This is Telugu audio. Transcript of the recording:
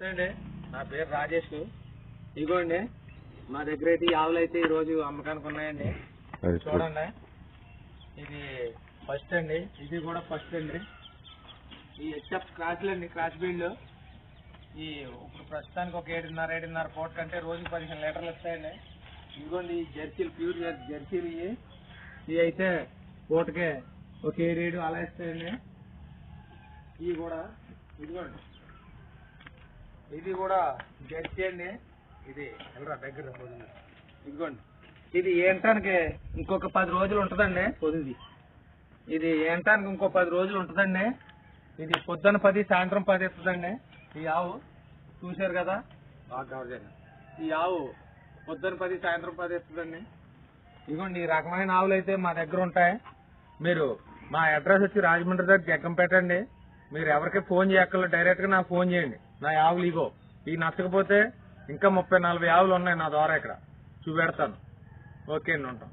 అండి, నా పేరు రాజేష్. ఇగోండి మా దగ్గర అయితే ఈ ఆవులు అయితే ఈ రోజు అమ్మకానికి ఉన్నాయండి. చూడండి, ఇది ఫస్ట్ అండి, ఇది కూడా ఫస్ట్ అండి. ఈ హెచ్ఎఫ్ క్రాస్లు అండి, క్రాస్ బీల్డ్. ఈ ఇప్పుడు ప్రస్తుతానికి ఒక 7.5 పూట కంటే రోజు 15 లీటర్లు వస్తాయండి. ఇదిగోండి ఈ జెర్సీలు, ప్యూర్ జెర్సీలు. ఇవి అయితే పూటకే ఒక 7 అలా ఇస్తాయండి. ఇవి కూడా ఇదిగోండి, ఇది కూడా జెర్సీ అండి. ఇది ఎలా దగ్గర పొద్దుంది. ఇదిగోండి, ఇది ఏంటానికి ఇంకొక 10 రోజులు ఉంటుందండి. పొద్దుంది ఇది ఏంటానికి ఇంకో 10 రోజులు ఉంటుందండి. ఇది పొద్దున్న 10 సాయంత్రం 10 ఇస్తుందండి. ఈ ఆవు చూశారు కదా, ఈ ఆవు పొద్దున్న 10 సాయంత్రం 10 ఇస్తుందండి. ఇదిగోండి ఈ రకమైన ఆవులు అయితే మా దగ్గర ఉంటాయి. మీరు మా అడ్రస్ వచ్చి రాజమండ్రి దగ్గర జగ్గంపేట అండి. మీరు ఎవరికి ఫోన్ చేయక్కర్లేదు, డైరెక్ట్ గా నాకు ఫోన్ చేయండి. నా ఆవులు ఇగో, ఇవి నచ్చకపోతే ఇంకా 30-40 ఆవులు ఉన్నాయి నా ద్వారా, ఇక్కడ చూపెడతాను. ఓకే అండి, ఉంటాం.